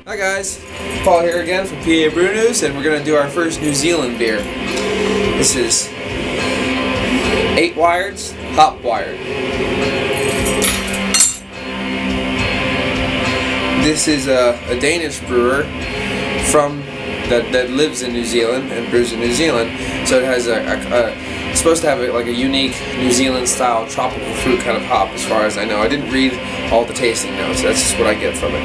Hi guys, Paul here again from PABrewNews, and we're going to do our first New Zealand beer. This is HopWired's HopWired. This is a Danish brewer that lives in New Zealand and brews in New Zealand, so it has it's supposed to have like a unique New Zealand style tropical fruit kind of hop as far as I know. I didn't read all the tasting notes, that's just what I get from it.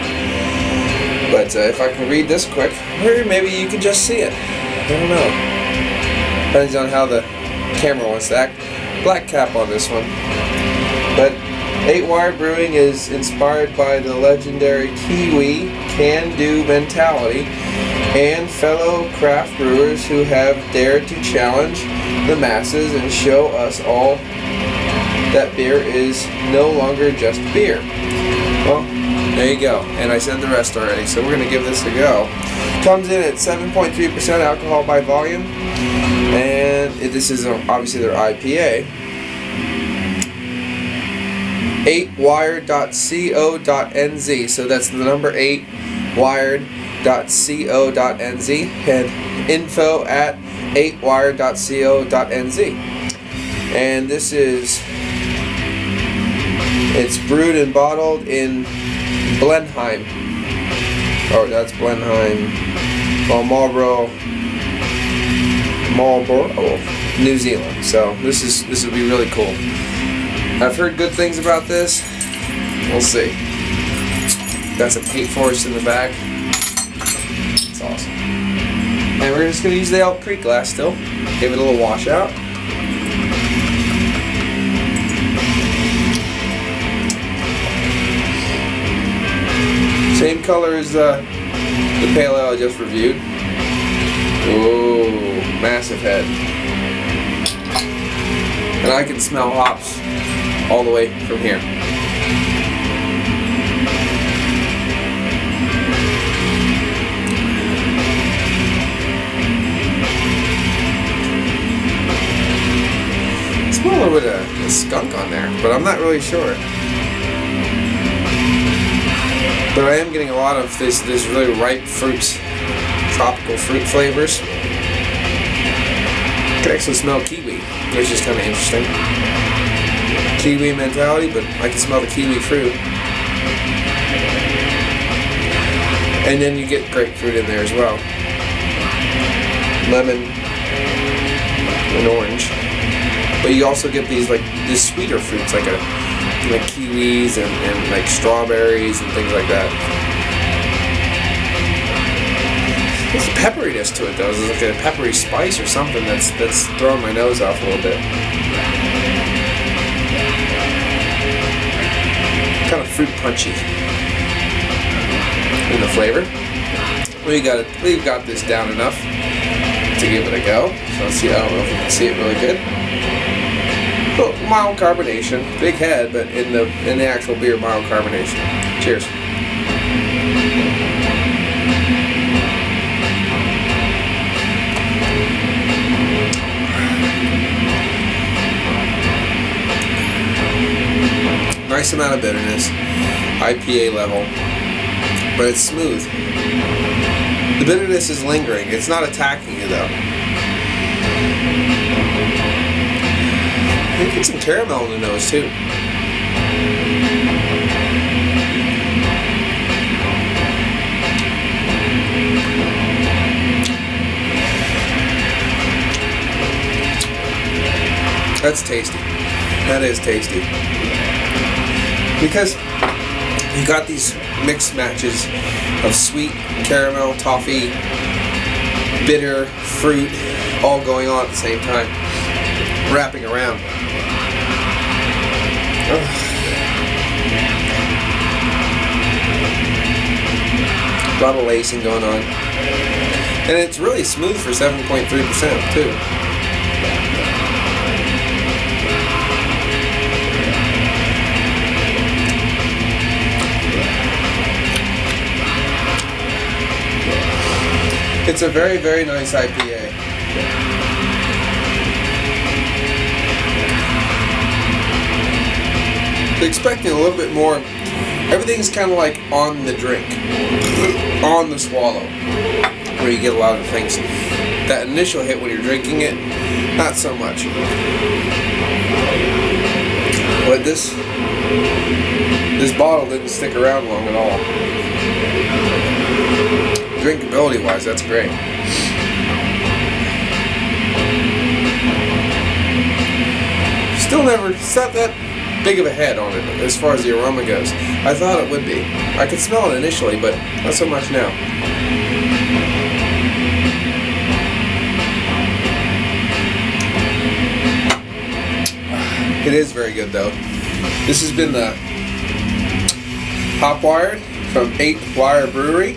But if I can read this quick, or maybe you can just see it. I don't know. Depends on how the camera wants to act. Black cap on this one. But HopWired Brewing is inspired by the legendary Kiwi can-do mentality and fellow craft brewers who have dared to challenge the masses and show us all that beer is no longer just beer. Well, there you go, and I said the rest already, so we're going to give this a go. Comes in at 7.3% alcohol by volume, and this is obviously their IPA. 8wired.co.nz, so that's the number 8, wired.co.nz, and info at 8wired.co.nz. And it's brewed and bottled in Blenheim. Oh, that's Blenheim. Well, Marlborough, New Zealand. So this will be really cool. I've heard good things about this. We'll see. Got some paint forest in the back. It's awesome. And we're just gonna use the Elk Creek glass still. Give it a little washout. Same color as the pale ale I just reviewed. Whoa, massive head. And I can smell hops all the way from here. I smell a little bit of skunk on there, but I'm not really sure. But I am getting a lot of this really ripe fruits, tropical fruit flavors. I can actually smell kiwi, which is kind of interesting. Kiwi mentality, but I can smell the kiwi fruit. And then you get grapefruit in there as well. Lemon and orange. But you also get these sweeter fruits, like kiwis and like strawberries and things like that. There's a pepperiness to it though. There's like a peppery spice or something that's throwing my nose off a little bit. Kind of fruit punchy in the flavor. We've got this down enough to give it a go. So let's see. I don't know if you can see it really good. But mild carbonation, big head, but in the actual beer, mild carbonation. Cheers. Nice amount of bitterness, IPA level, but it's smooth. The bitterness is lingering. It's not attacking you though. I get some caramel in the nose too. That's tasty. That is tasty. Because you got these mixed matches of sweet, caramel, toffee, bitter, fruit, all going on at the same time, wrapping around. A lot of lacing going on. And it's really smooth for 7.3% too. It's a very, very nice IPA. Expecting a little bit more Everything's kind of like on the drink, on the swallow, where you get a lot of things. That initial hit when you're drinking it, not so much. But this bottle didn't stick around long at all. Drinkability wise, that's great. Still never, it's not that big of a head on it as far as the aroma goes. I thought it would be. I could smell it initially, but not so much now. It is very good though. This has been the HopWired from 8Wire Brewery,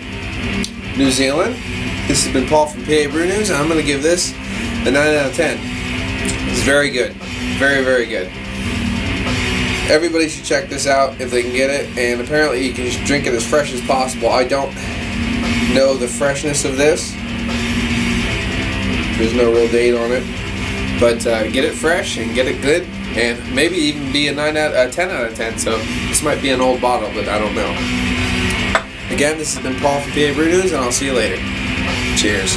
New Zealand. This has been Paul from PABrewNews, and I'm going to give this a 9 out of 10. It's very good. Very, very good. Everybody should check this out if they can get it, and apparently you can just drink it as fresh as possible. I don't know the freshness of this. There's no real date on it. But get it fresh and get it good, and maybe even be a 10 out of 10. So this might be an old bottle, but I don't know. Again, this has been Paul from PABrewNews, and I'll see you later. Cheers.